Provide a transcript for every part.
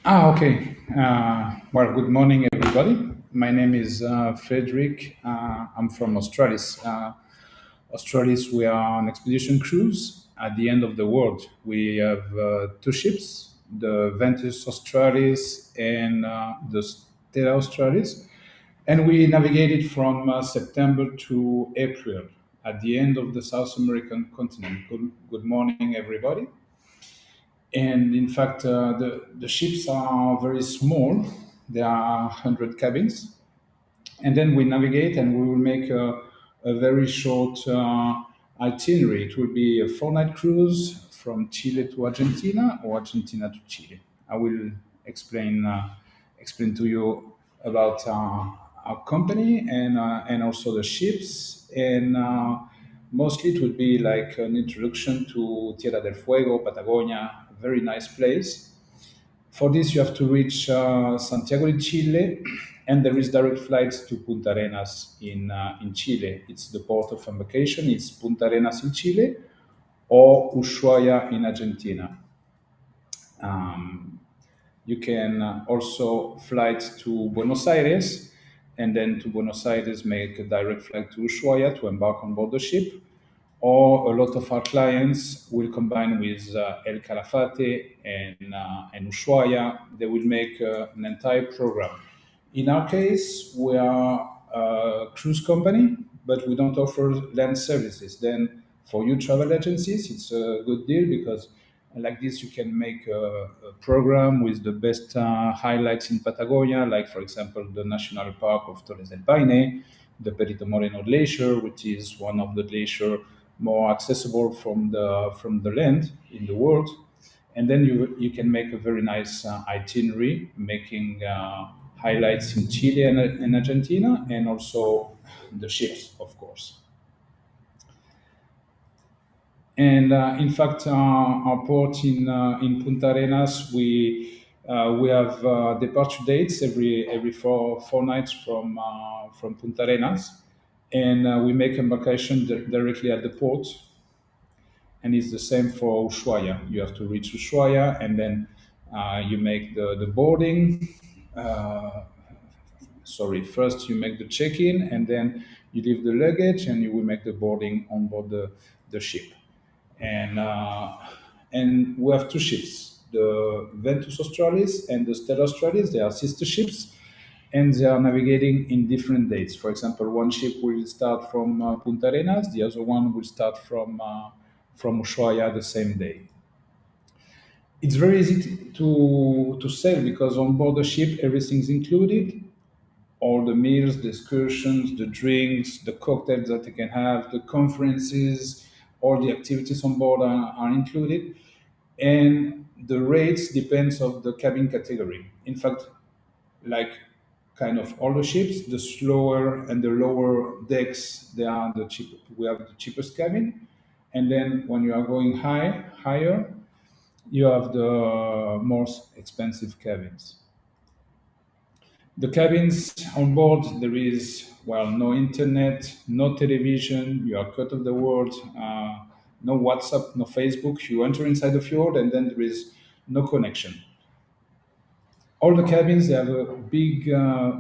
Okay. Well, good morning, everybody. My name is Frederick. I'm from Australis. Australis, we are on expedition cruise at the end of the world. We have two ships, the Ventus Australis and the Stella Australis, and we navigated from September to April at the end of the South American continent. Good morning, everybody. And in fact, the ships are very small. There are 100 cabins. And then we navigate and we will make a very short itinerary. It will be a 4 night cruise from Chile to Argentina or Argentina to Chile. I will explain to you about our company and also the ships. And mostly it would be like an introduction to Tierra del Fuego, Patagonia, a very nice place. For this, you have to reach Santiago de Chile, and there is direct flights to Punta Arenas in Chile. It's the port of embarkation. It's Punta Arenas in Chile or Ushuaia in Argentina. Um, you can also flight to Buenos Aires, and then to Buenos Aires make a direct flight to Ushuaia to embark on board the ship. Or a lot of our clients will combine with El Calafate and Ushuaia. They will make an entire program. In our case, we are a cruise company, but we don't offer land services. Then, for you travel agencies, it's a good deal because like this, you can make a program with the best highlights in Patagonia, like, for example, the National Park of Torres del Paine, the Perito Moreno Glacier, which is one of the glacier more accessible from the land in the world. And then you can make a very nice itinerary, making highlights in Chile and Argentina, and also the ships, of course. And in fact, our port in Punta Arenas, we have departure dates every four nights from Punta Arenas, and we make embarkation directly at the port. And it's the same for Ushuaia. You have to reach Ushuaia, and then you make the boarding. Uh, Sorry, first you make the check-in, and then you leave the luggage, and you will make the boarding on board the ship. And we have two ships, the Ventus Australis and the Stella Australis. They are sister ships, and they are navigating in different dates. For example, one ship will start from Punta Arenas, the other one will start from Ushuaia the same day. It's very easy to sail because on board the ship everything's included, all the meals, the excursions, the drinks, the cocktails that you can have, the conferences, all the activities on board are included, and the rates depends of the cabin category. In fact, like kind of all the ships, the slower and the lower decks, they are the cheap. We have the cheapest cabin, and then when you are going higher, you have the most expensive cabins. The cabins on board, there is, well, no internet, no television, you are cut off the world, no WhatsApp, no Facebook. You enter inside the fjord and then there is no connection. All the cabins, they have a big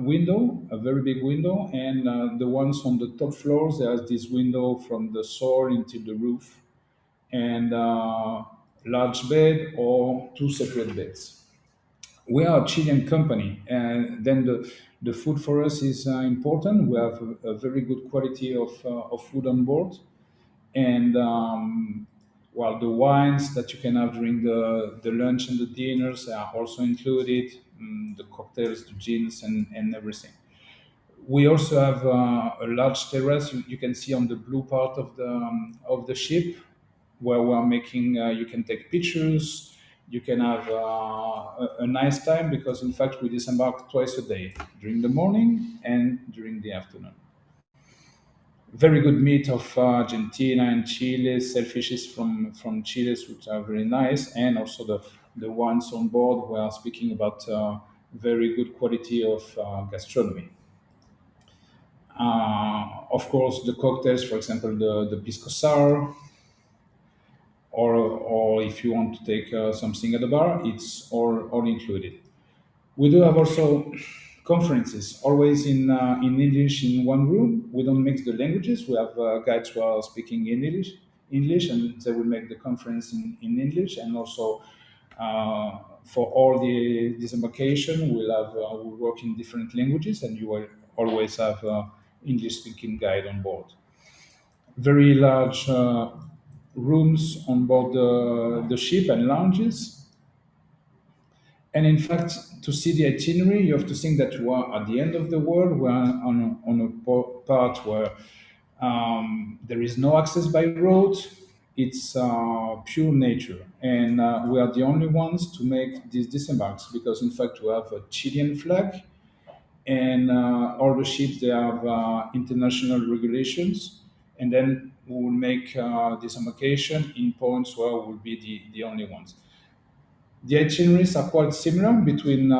window, a very big window, and the ones on the top floors, there's this window from the soil into the roof, and large bed or two separate beds. We are a Chilean company, and then the food for us is important. We have a very good quality of food on board, and well, the wines that you can have during the lunch and the dinners are also included, the cocktails, the gins, and everything. We also have a large terrace you can see on the blue part of the ship, where we're making. You can take pictures. You can have a nice time because, in fact, we disembark twice a day, during the morning and during the afternoon. Very good meat of Argentina and Chile, shellfishes from Chile, which are very nice, and also the ones on board. We are speaking about very good quality of gastronomy. Of course, the cocktails, for example, the pisco sour, or if you want to take something at the bar, it's all included. We do have also conferences, always in English in one room. We don't mix the languages. We have guides who are speaking English, and they will make the conference in English. And also for all the disembarkation, we'll work in different languages, and you will always have English speaking guide on board. Very large rooms on board the ship and lounges. And in fact, to see the itinerary, you have to think that we are at the end of the world. We are on a part where there is no access by road. It's pure nature. And we are the only ones to make these disembarks because, in fact, we have a Chilean flag and all the ships, they have international regulations. And then we will make disembarkation in points where we will be the only ones. The itineraries are quite similar between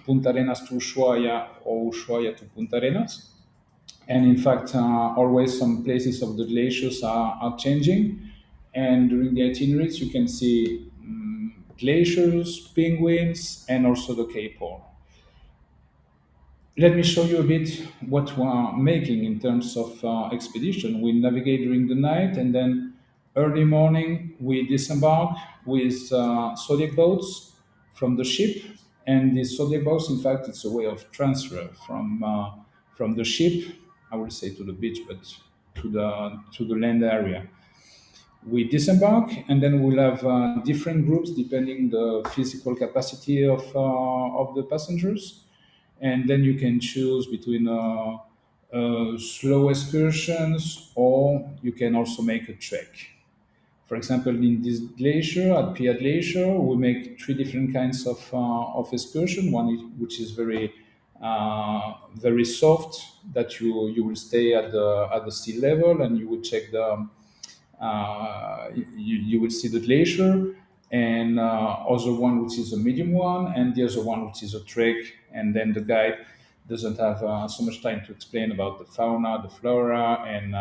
Punta Arenas to Ushuaia or Ushuaia to Punta Arenas. And in fact, always some places of the glaciers are changing. And during the itineraries, you can see glaciers, penguins, and also the Cape Horn. Let me show you a bit what we are making in terms of expedition. We navigate during the night and then early morning we disembark with zodiac boats from the ship. And the zodiac boats, in fact, it's a way of transfer from the ship, I would say to the beach, but to the land area. We disembark and then we'll have different groups depending the physical capacity of the passengers, and then you can choose between slow excursions or you can also make a trek. For example, in this glacier at Pia Glacier, we make three different kinds of excursion. One which is very soft, that you will stay at the sea level and you will check you will see the glacier, and other one which is a medium one, and the other one which is a trek. And then the guide doesn't have so much time to explain about the fauna, the flora, and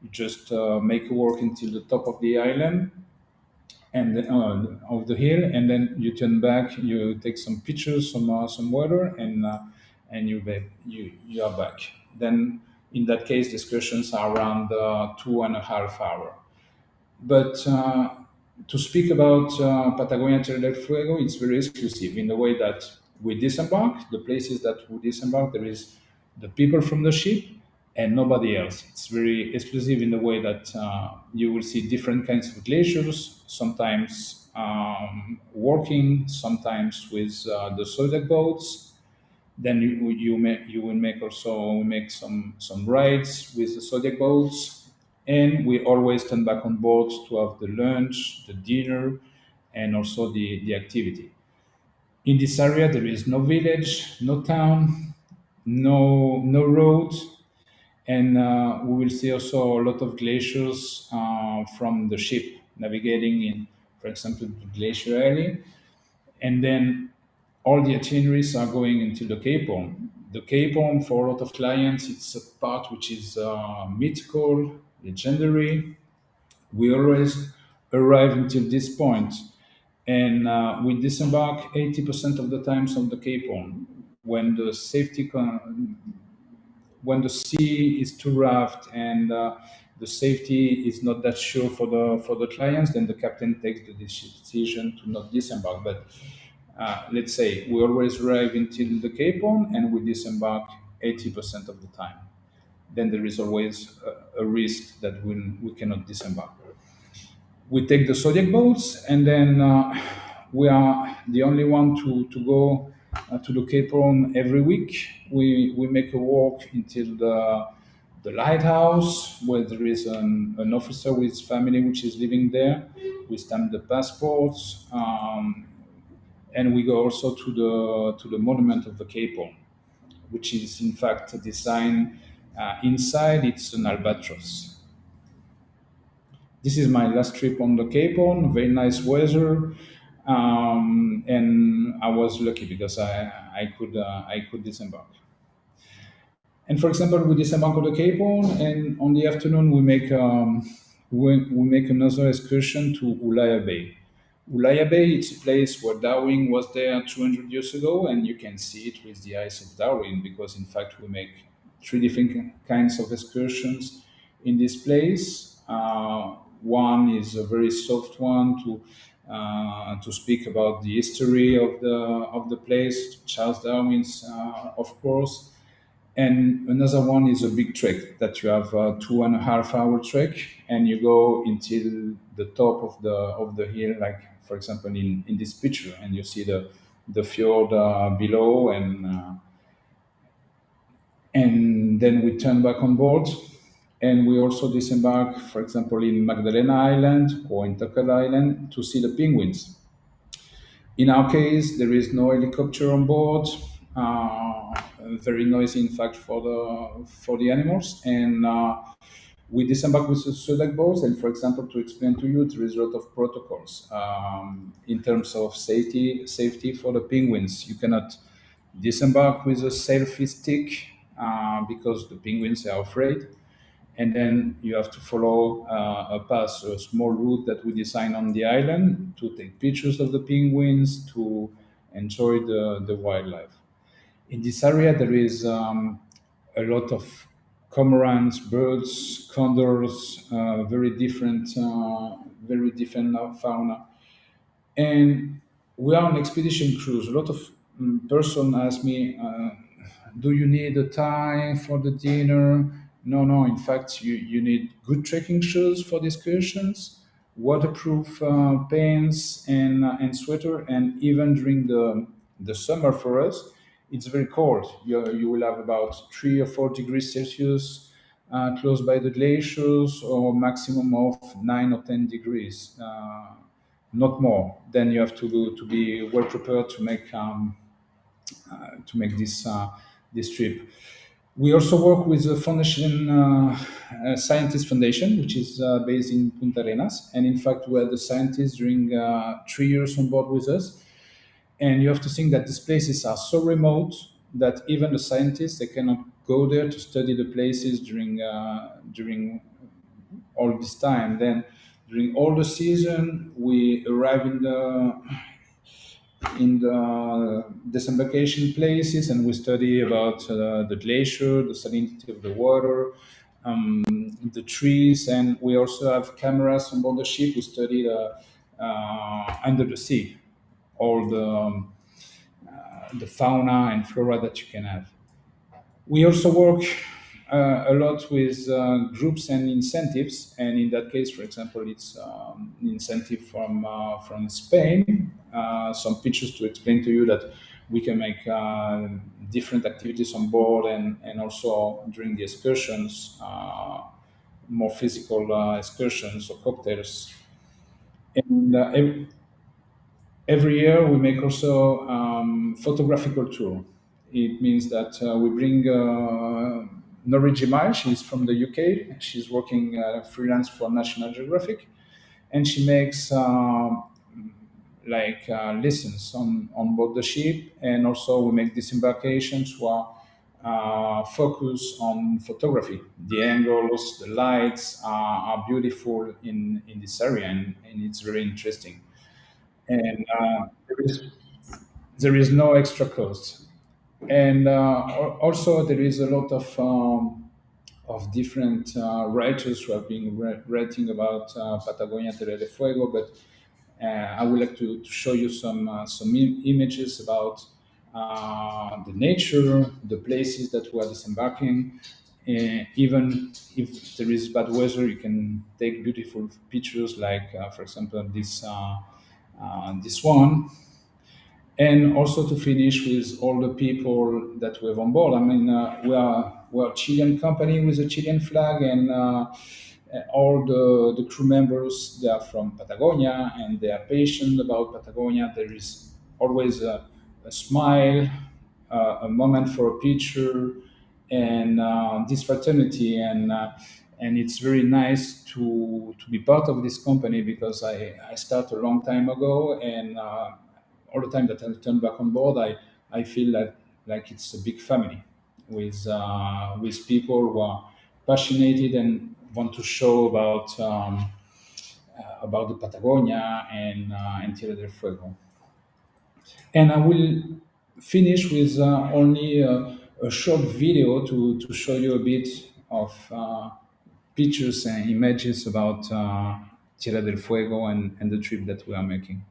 you just make a walk until the top of the island and of the hill, and then you turn back, you take some pictures, some water, and you are back. Then in that case, the excursions are around 2.5 hours. But to speak about Patagonia Tierra del Fuego, it's very exclusive in the way that we disembark. The places that we disembark, there is the people from the ship and nobody else. It's very exclusive in the way that you will see different kinds of glaciers, sometimes working, sometimes with the Zodiac boats. Then you will make also make some rides with the Zodiac boats, and we always turn back on board to have the lunch, the dinner, and also the activity. In this area, there is no village, no town, no road, and we will see also a lot of glaciers from the ship navigating in, for example, the Glacier Alley, and then all the itineraries are going into the Cape Horn. The Cape Horn, for a lot of clients, it's a part which is mythical, legendary. We always arrive until this point, and we disembark 80% of the times on the Cape Horn when when the sea is too rough and the safety is not that sure for the clients. Then the captain takes the decision to not disembark. But let's say we always arrive until the Cape Horn and we disembark 80% of the time. Then there is always a risk that we cannot disembark. We take the Zodiac boats, and then we are the only one to go to the Cape Horn every week. We make a walk until the lighthouse, where there is an officer with his family which is living there. We stamp the passports, and we go also to the monument of the Cape Horn, which is in fact designed inside. It's an albatross. This is my last trip on the Cape Horn. Very nice weather, and I was lucky because I could disembark. And for example, we disembark on the Cape Horn, and on the afternoon we make another excursion to Ulaya Bay. Ulaya Bay, it's a place where Darwin was there 200 years ago, and you can see it with the eyes of Darwin because, in fact, we make three different kinds of excursions in this place. One is a very soft one to speak about the history of the place, Charles Darwin's, of course, and another one is a big trek that you have a 2.5 hour trek, and you go until the top of the hill, like for example in this picture, and you see the fjord below, and then we turn back on board, and we also disembark, for example, in Magdalena Island or in Tucker Island to see the penguins. In our case, there is no helicopter on board. Very noisy, in fact, for the animals. And we disembark with the select boats. And for example, to explain to you, there is a lot of protocols in terms of safety for the penguins. You cannot disembark with a selfie stick because the penguins are afraid, and then you have to follow a path, a small route that we design on the island to take pictures of the penguins, to enjoy the wildlife. In this area, there is a lot of cormorants, birds, condors, very different fauna. And we are on expedition cruise. A lot of person ask me, do you need a time for the dinner? No, no. In fact, you need good trekking shoes for the excursions, waterproof pants and sweater, and even during the summer for us, it's very cold. You will have about 3 or 4 degrees Celsius close by the glaciers, or maximum of 9 or 10 degrees. Not more. Then you have to be well prepared to make this trip. We also work with the foundation, Scientist Foundation, which is based in Punta Arenas, and in fact, we had the scientists during 3 years on board with us. And you have to think that these places are so remote that even the scientists, they cannot go there to study the places during all this time. Then during all the season, we arrive in the disembarkation places, and we study about the glacier, the salinity of the water, the trees, and we also have cameras on board the ship. We study under the sea all the fauna and flora that you can have. We also work a lot with groups and incentives, and in that case, for example, it's an incentive from Spain. Some pictures to explain to you that we can make different activities on board, and also during the excursions, more physical excursions or cocktails. And every year we make also photographical tour. It means that we bring Norwich Jamal. She's from the UK. She's working freelance for National Geographic, and she makes like lessons on board the ship. And also we make disembarkations who are focus on photography. The angles, the lights are beautiful in this area, and it's very interesting. And there is no extra cost. And also there is a lot of different writers who have been writing about Patagonia Terra de Fuego, but I would like to show you some images about the nature, the places that we are disembarking. Even if there is bad weather, you can take beautiful pictures, like, for example, this one. And also to finish with all the people that we have on board. I mean, we're a Chilean company with a Chilean flag, and all the crew members, they are from Patagonia, and they are passionate about Patagonia. There is always a smile, a moment for a picture, and this fraternity, and it's very nice to be part of this company, because I started a long time ago, and all the time that I turn back on board, I feel like it's a big family with people who are passionate and want to show about about the Patagonia and Tierra del Fuego. And I will finish with only a short video to show you a bit of pictures and images about Tierra del Fuego and the trip that we are making.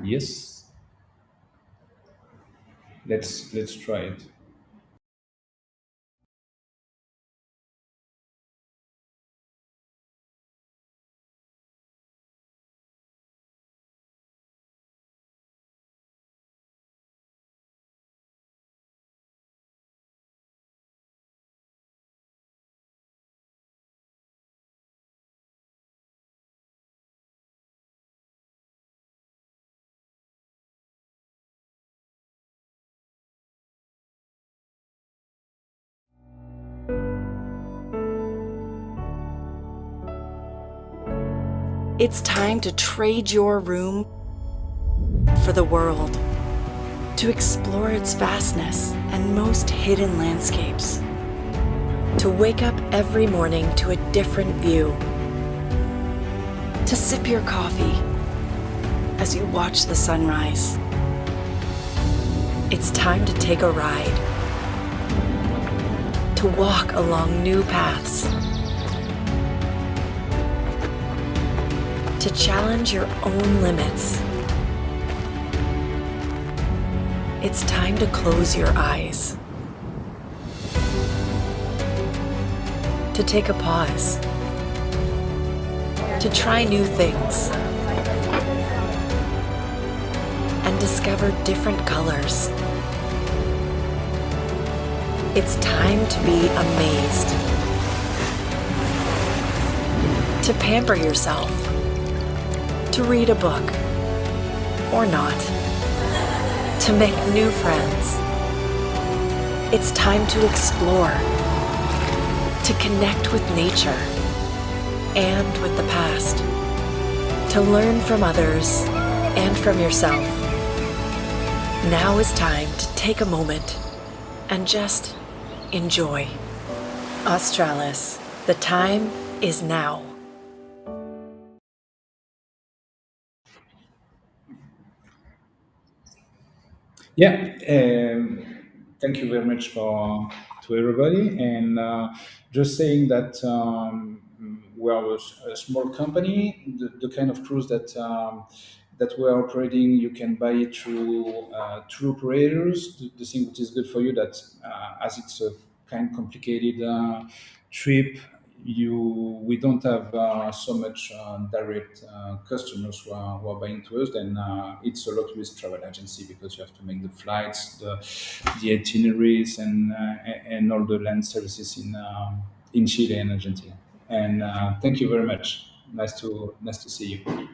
Yes, let's try it. It's time to trade your room for the world, to explore its vastness and most hidden landscapes, to wake up every morning to a different view, to sip your coffee as you watch the sunrise. It's time to take a ride, to walk along new paths, to challenge your own limits. It's time to close your eyes, to take a pause, to try new things, and discover different colors. It's time to be amazed, to pamper yourself, to read a book, or not, to make new friends. It's time to explore, to connect with nature and with the past, to learn from others and from yourself. Now is time to take a moment and just enjoy. Australis, the time is now. Yeah, thank you very much for to everybody. And just saying that we are a small company. The kind of cruise that we are operating, you can buy it through tour operators. The thing which is good for you that as it's a kind complicated trip, you we don't have so much direct customers who are buying to us. Then it's a lot with travel agency because you have to make the flights, the itineraries, and all the land services in Chile and Argentina. And thank you very much. Nice to see you.